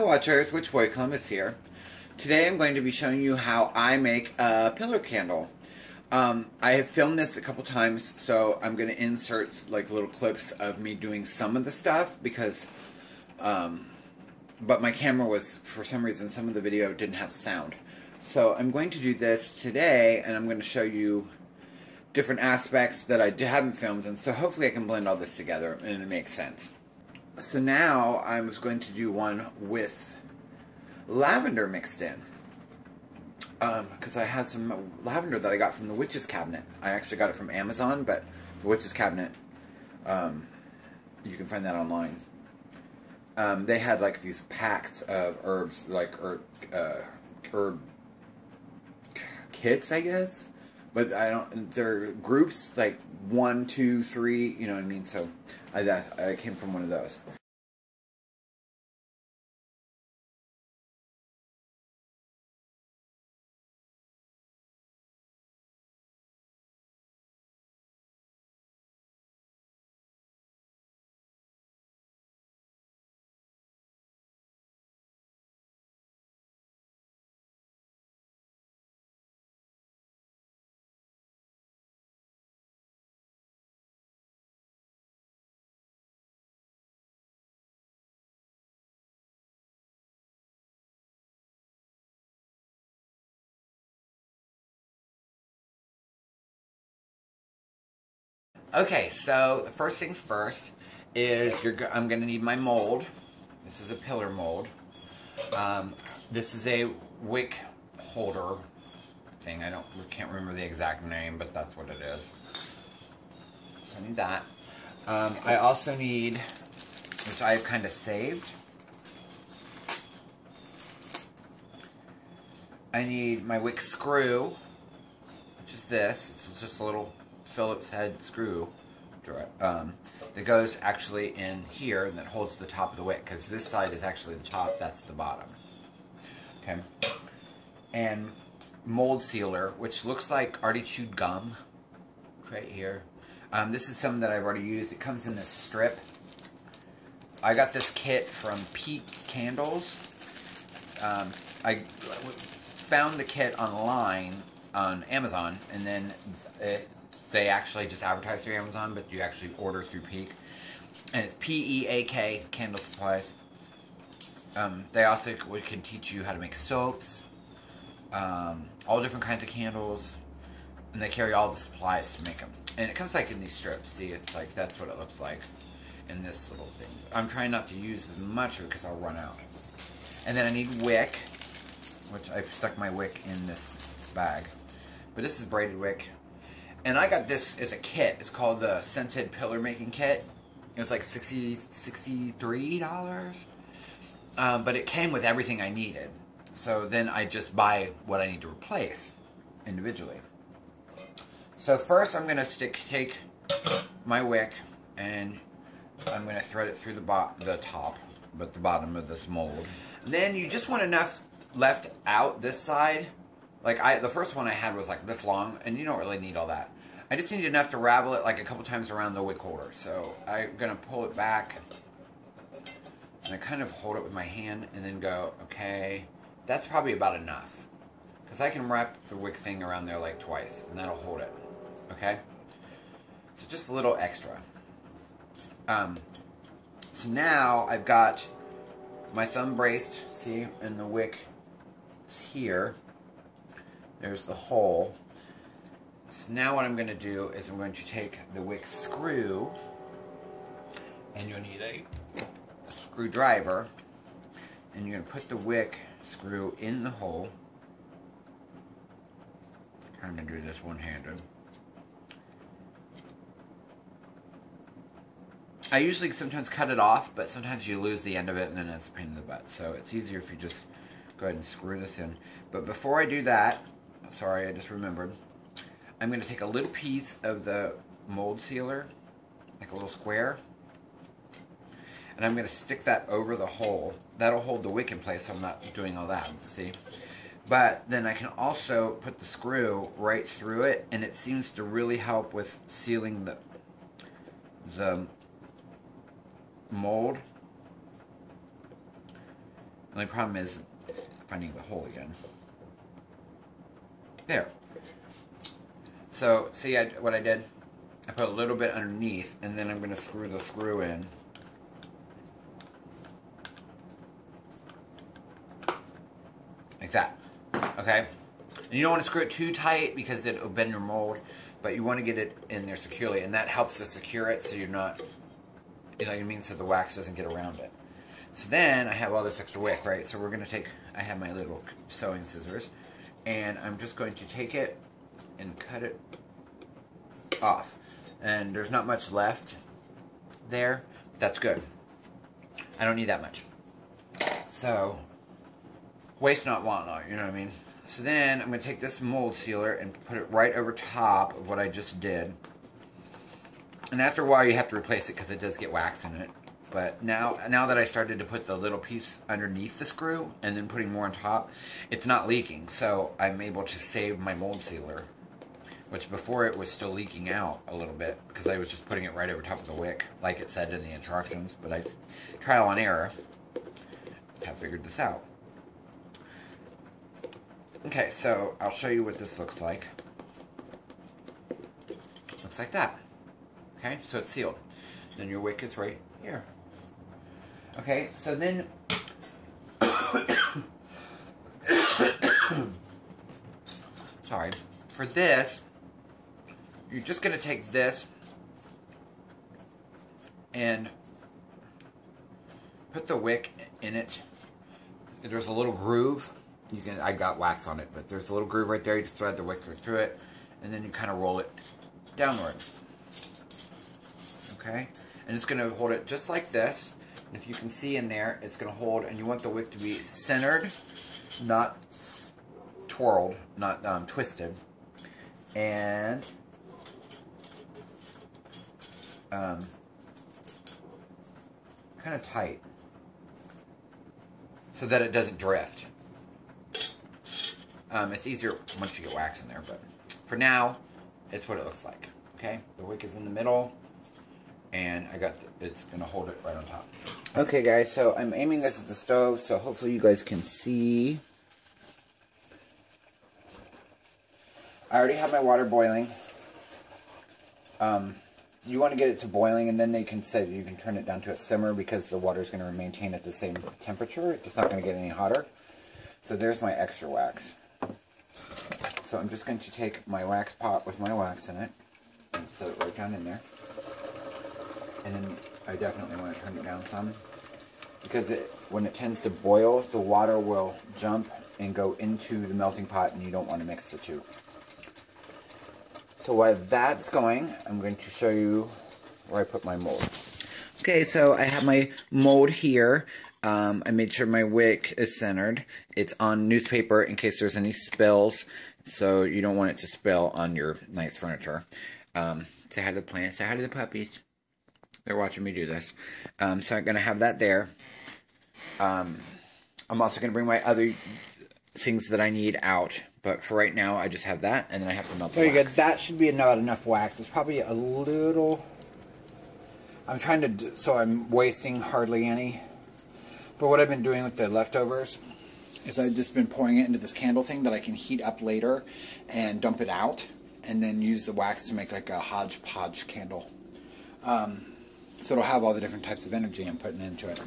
watchers, Which Boy Columbus here. Today I'm going to be showing you how I make a pillar candle. I have filmed this a couple times, so I'm going to insert like little clips of me doing some of the stuff because, but my camera was, for some reason, some of the video didn't have sound. So I'm going to do this today, and I'm going to show you different aspects that I haven't filmed, and so hopefully I can blend all this together and it makes sense. So now I was going to do one with lavender mixed in. Because I had some lavender that I got from the witch's cabinet. I actually got it from Amazon, but the witch's cabinet, you can find that online. They had like these packs of herbs, like herb kits, I guess. But they're groups, like 1, 2, 3, you know what I mean? So I came from one of those. Okay, so the first things first is I'm going to need my mold. This is a pillar mold. This is a wick holder thing. I can't remember the exact name, but that's what it is. So I need that. I also need, which I've kind of saved, I need my wick screw, which is this. It's just a little Phillips head screw that goes actually in here and that holds the top of the wick, because this side is actually the top, that's the bottom. Okay. And mold sealer, which looks like already chewed gum right here. This is something that I've already used. It comes in this strip. I got this kit from Peak Candles. I found the kit online on Amazon, and then they actually just advertise through Amazon, but you actually order through Peak. And it's P-E-A-K, Candle Supplies. They also can teach you how to make soaps, all different kinds of candles, and they carry all the supplies to make them. And it comes like in these strips. See, it's like, that's what it looks like in this little thing. I'm trying not to use as much of it because I'll run out. And then I need wick, which I've stuck my wick in this bag. But this is braided wick. And I got this as a kit. It's called the Scented Pillar Making Kit. It's like $63. But it came with everything I needed. So then I just buy what I need to replace individually. So first I'm going to take my wick and I'm going to thread it through the top, but the bottom of this mold. Then you just want enough left out this side. Like the first one I had was like this long, and you don't really need all that. I just need enough to ravel it like a couple times around the wick holder. So I'm going to pull it back, and I kind of hold it with my hand, and then go, okay, that's probably about enough. Because I can wrap the wick thing around there like twice, and that'll hold it. Okay? So just a little extra. So now I've got my thumb braced, see, and the wick is here. There's the hole. So now what I'm going to do is I'm going to take the wick screw, and you'll need a screwdriver, and you're going to put the wick screw in the hole. I'm trying to do this one-handed. I usually sometimes cut it off, but sometimes you lose the end of it, and then it's a pain in the butt. So it's easier if you just go ahead and screw this in. But before I do that, sorry, I just remembered, I'm going to take a little piece of the mold sealer, like a little square, and I'm going to stick that over the hole. That'll hold the wick in place, so I'm not doing all that, see? But then I can also put the screw right through it, and it seems to really help with sealing the mold. Only problem is finding the hole again. There. So, see what I did? I put a little bit underneath, and then I'm going to screw the screw in. Like that. Okay? And you don't want to screw it too tight because it'll bend your mold, but you want to get it in there securely, and that helps to secure it so you're not, you know what I mean, so the wax doesn't get around it. So then I have all this extra wick, right? So we're going to take, I have my little sewing scissors, and I'm just going to take it and cut it off. And there's not much left there. That's good. I don't need that much. So, waste not, want not, you know what I mean? So then I'm going to take this mold sealer and put it right over top of what I just did. And after a while you have to replace it because it does get wax in it. But now that I started to put the little piece underneath the screw and then putting more on top, it's not leaking. So I'm able to save my mold sealer, which before it was still leaking out a little bit because I was just putting it right over top of the wick like it said in the instructions. But I, trial and error, have figured this out. Okay, so I'll show you what this looks like. Looks like that. Okay, so it's sealed. Then your wick is right here. Okay, so then sorry. For this, you're just going to take this and put the wick in it. There's a little groove. I got wax on it, but there's a little groove right there. You just thread the wick through it, and then you kind of roll it downward. Okay? And it's going to hold it just like this. And if you can see in there, it's going to hold, and you want the wick to be centered, not twirled, not twisted. And kind of tight, so that it doesn't drift. It's easier once you get wax in there, but for now, it's what it looks like. Okay, the wick is in the middle, and it's going to hold it right on top. Okay, guys, so I'm aiming this at the stove, so hopefully you guys can see. I already have my water boiling. You want to get it to boiling, and then you can turn it down to a simmer because the water is going to maintain at the same temperature. It's not going to get any hotter. So there's my extra wax. So I'm just going to take my wax pot with my wax in it and set it right down in there. And then I definitely want to turn it down some because when it tends to boil, the water will jump and go into the melting pot, and you don't want to mix the two. So while that's going, I'm going to show you where I put my mold. Okay, so I have my mold here. I made sure my wick is centered. It's on newspaper in case there's any spills, so you don't want it to spill on your nice furniture. Say hi to the plants, say hi to the puppies. They're watching me do this. So I'm going to have that there. I'm also going to bring my other things that I need out. But for right now, I just have that, and then I have to melt the wax. There you go. That should be not enough wax. It's probably a little... I'm trying to... So I'm wasting hardly any. But what I've been doing with the leftovers is I've just been pouring it into this candle thing that I can heat up later and dump it out, and then use the wax to make like a hodgepodge candle. So it'll have all the different types of energy I'm putting into it.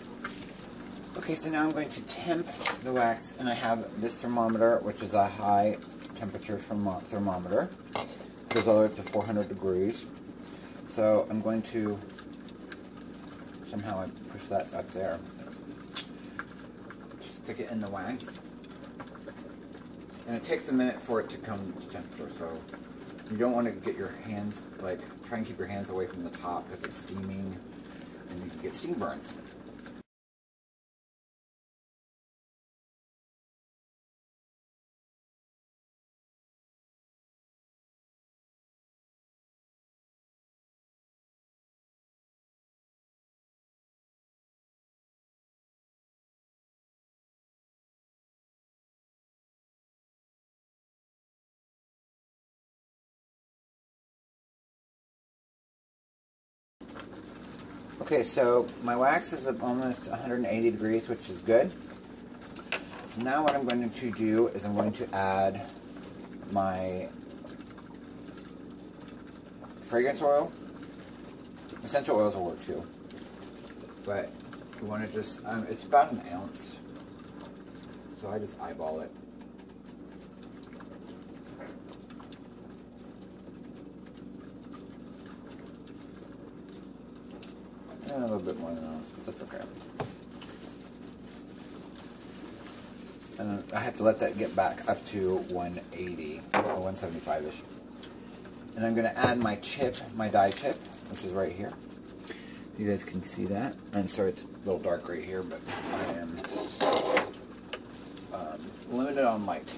Okay, so now I'm going to temp the wax, and I have this thermometer, which is a high temperature thermometer. It goes all the way up to 400 degrees. So I'm going to, somehow I push that up there. Stick it in the wax. And it takes a minute for it to come to temperature, so you don't want to get your hands, try and keep your hands away from the top because it's steaming and you can get steam burns. Okay, so my wax is at almost 180 degrees, which is good. So now what I'm going to do is I'm going to add my fragrance oil. Essential oils will work too. But you want to just, it's about an ounce. So I just eyeball it. And a little bit more than an ounce, but that's okay. And I have to let that get back up to 180 or 175-ish. And I'm going to add my chip, my dye chip, which is right here. You guys can see that. I'm sorry it's a little dark right here, but I am limited on light.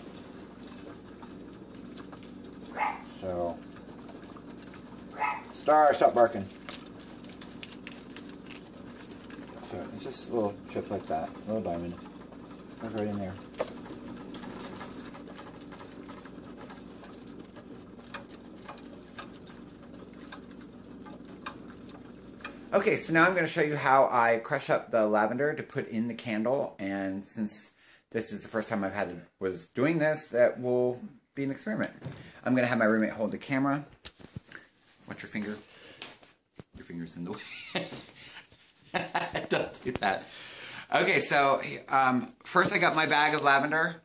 So, Star, stop barking. So it's just a little chip like that, a little diamond. Look right in there. Okay, so now I'm going to show you how I crush up the lavender to put in the candle, and since this is the first time was doing this, that will be an experiment. I'm going to have my roommate hold the camera. Watch your finger. Your finger's in the way. Don't do that. Okay, so first I got my bag of lavender,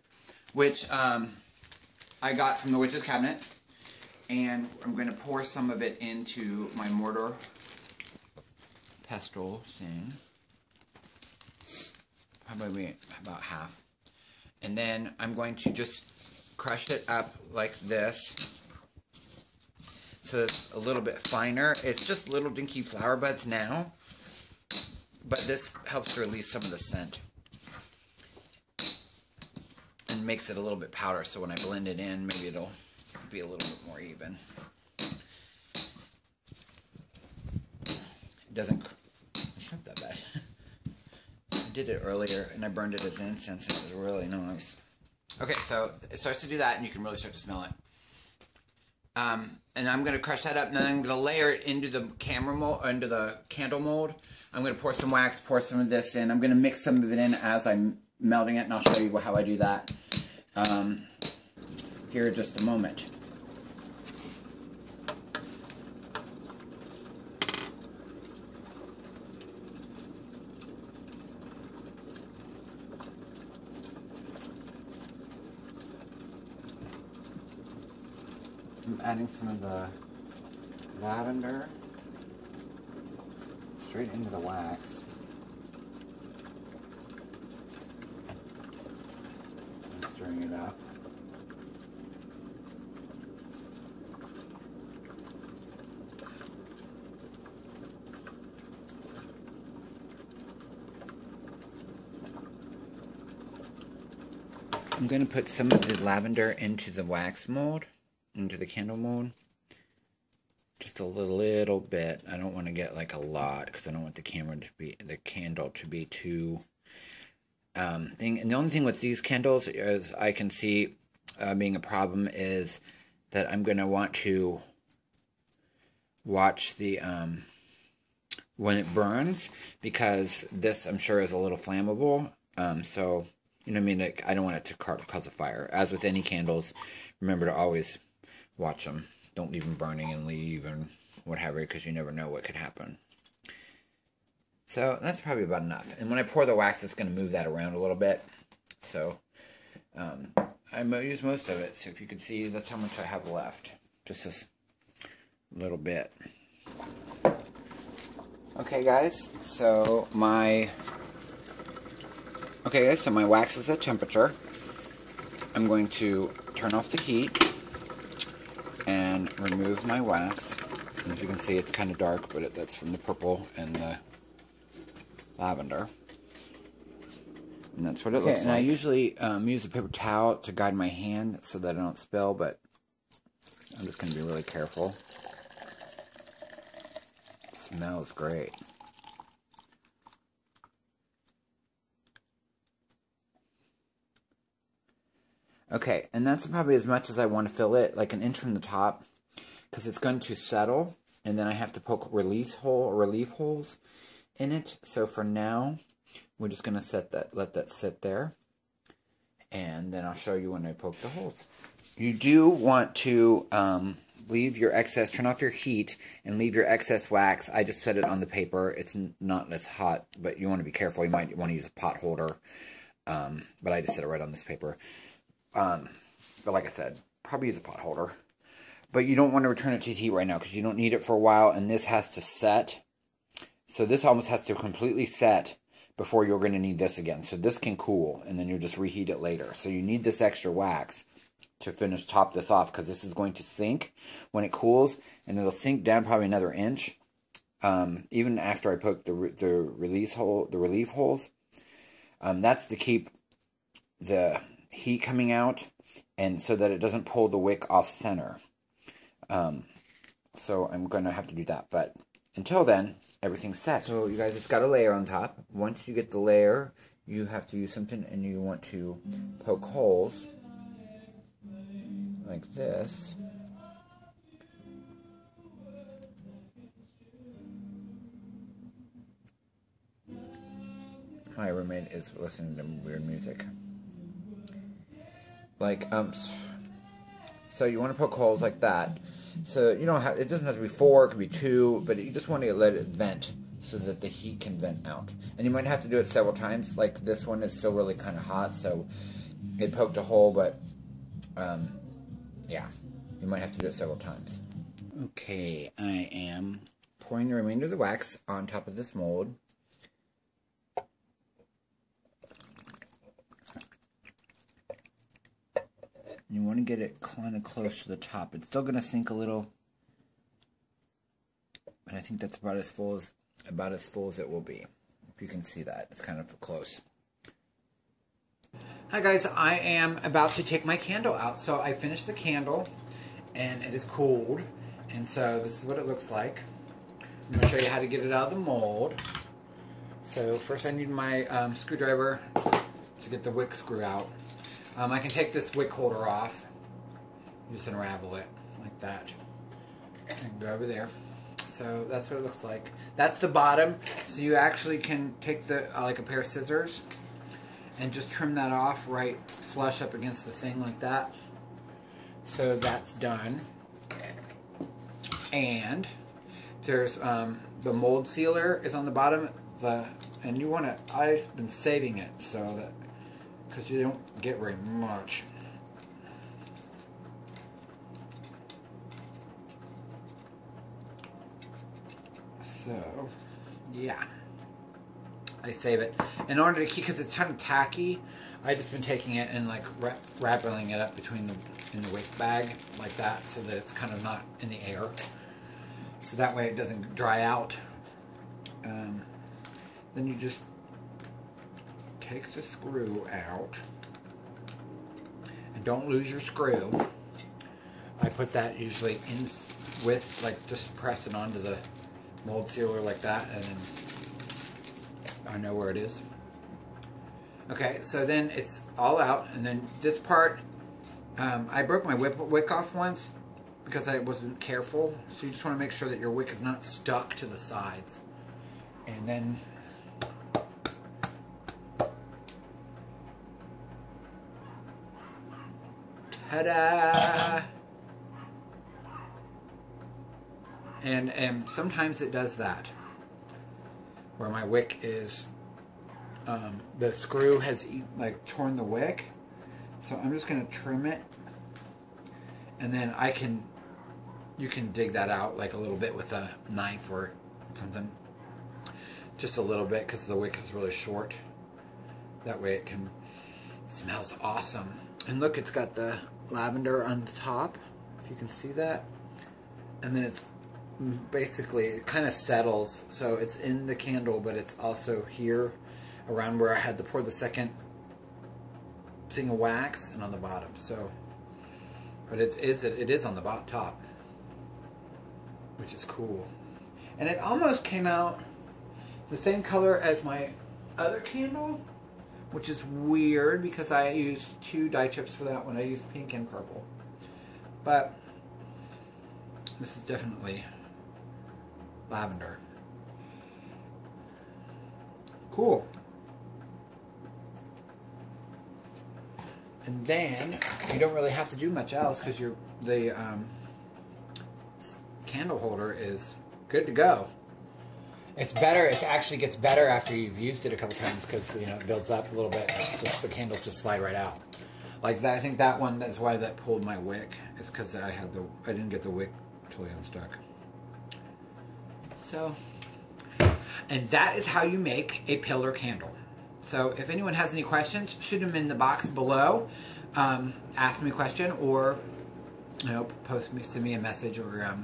which I got from the witch's cabinet, and I'm going to pour some of it into my mortar pestle thing. Probably about half. And then I'm going to just crush it up like this, so it's a little bit finer. It's just little dinky flower buds now, but this helps to release some of the scent and makes it a little bit powder, so when I blend it in, maybe it'll be a little bit more even. It doesn't shrink that bad. I did it earlier and I burned it as incense and it was really nice. Okay, so it starts to do that and you can really start to smell it. And I'm going to crush that up, and then I'm going to layer it into the into the candle mold. I'm going to pour some wax, pour some of this in. I'm going to mix some of it in as I'm melting it, and I'll show you how I do that here in just a moment. I'm adding some of the lavender straight into the wax. And stirring it up. I'm going to put some of the lavender into the wax mold. Into the candle mold, just a little bit. I don't want to get like a lot because I don't want the candle to be too thing. And the only thing with these candles is I can see being a problem is that I'm going to want to watch the when it burns, because this I'm sure is a little flammable. So you know what I mean. I don't want it to cause a fire. As with any candles, remember to always watch them. Don't leave them burning and leave and whatever, because you never know what could happen. So that's probably about enough. And when I pour the wax, it's going to move that around a little bit. So I use most of it. So if you can see, that's how much I have left. Just this little bit. Okay, guys. So my wax is at temperature. I'm going to turn off the heat and remove my wax. And as you can see, it's kind of dark, but that's from the purple and the lavender. And that's what it looks like. And I usually use a paper towel to guide my hand so that I don't spill, but I'm just going to be really careful. It smells great. Okay, and that's probably as much as I want to fill it, like an inch from the top, because it's going to settle, and then I have to poke relief holes in it. So for now, we're just going to let that sit there. And then I'll show you when I poke the holes. You do want to leave your excess, turn off your heat, and leave your excess wax. I just set it on the paper. It's not as hot, but you want to be careful. You might want to use a pot holder. But I just set it right on this paper. But like I said, probably use a pot holder. But you don't want to return it to heat right now because you don't need it for a while, and this has to set. So this almost has to completely set before you're going to need this again. So this can cool, and then you'll just reheat it later. So you need this extra wax to top this off, because this is going to sink when it cools, and it'll sink down probably another inch. Even after I poke the relief holes. That's to keep the heat coming out, and so that it doesn't pull the wick off center. So I'm going to have to do that, but until then, everything's set. So you guys, it's got a layer on top. Once you get the layer, you have to use something, and you want to poke holes like this. My roommate is listening to weird music. Like, so you want to poke holes like that. So you don't have, it doesn't have to be 4, it could be 2, but you just want to let it vent so that the heat can vent out. And you might have to do it several times. Like this one is still really kind of hot, so it poked a hole, but yeah, you might have to do it several times. Okay, I am pouring the remainder of the wax on top of this mold. You want to get it kind of close to the top. It's still going to sink a little, but I think that's about as full as it will be. If you can see that, it's kind of close. Hi guys, I am about to take my candle out. So I finished the candle, and it is cooled, and so this is what it looks like. I'm going to show you how to get it out of the mold. So first I need my screwdriver to get the wick screw out. I can take this wick holder off. Just unravel it like that. And go over there. So that's what it looks like. That's the bottom. So you actually can take the like a pair of scissors and just trim that off right flush up against the thing like that. So that's done. And there's the mold sealer is on the bottom. And you want to. I've been saving it so that, because you don't get very much. So, yeah. I save it. In order to keep, because it's kind of tacky, I just been taking it and like wrapping it up in the waste bag like that, so that it's kind of not in the air. So that way it doesn't dry out. Then you just take the screw out, and don't lose your screw. I put that usually in with, like, just press it onto the mold sealer like that, and then I know where it is. Okay, so then it's all out, and then this part, I broke my wick off once because I wasn't careful, so you just want to make sure that your wick is not stuck to the sides. And then ta-da! And sometimes it does that, where my wick is, the screw has like torn the wick. So I'm just going to trim it, and then you can dig that out like a little bit with a knife or something. Just a little bit, because the wick is really short. That way it smells awesome. And look, it's got the lavender on the top, if you can see that. And then it's basically, it kind of settles, so it's in the candle, but it's also here around where I had to pour the second thing of wax, and on the bottom. So, but it is on the top, which is cool. And it almost came out the same color as my other candle, which is weird because I used 2 dye chips for that one. I used pink and purple. But this is definitely lavender. Cool. And then you don't really have to do much else because the candle holder is good to go. It's better. It actually gets better after you've used it a couple times because it builds up a little bit. It's just the candles just slide right out. Like that. I think that one. That's why that pulled my wick. Is because I didn't get the wick totally unstuck. So, and that is how you make a pillar candle. So if anyone has any questions, shoot them in the box below. Ask me a question, or send me a message, or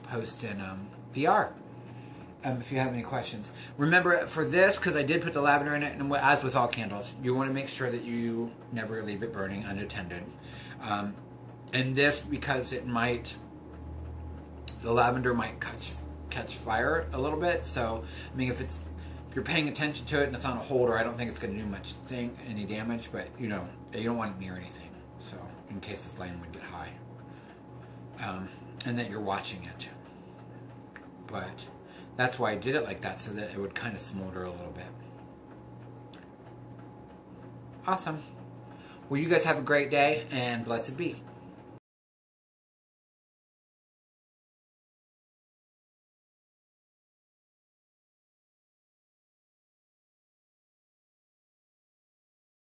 post in VR. If you have any questions. Remember, for this, because I did put the lavender in it, and as with all candles, you want to make sure that you never leave it burning unattended. And this, because the lavender might catch fire a little bit. So, I mean, if you're paying attention to it and it's on a holder, I don't think it's going to do any damage. But you don't want it near anything. So, in case the flame would get high, and that you're watching it. But that's why I did it like that, so that it would kind of smolder a little bit. Awesome. Well, you guys have a great day, and blessed be.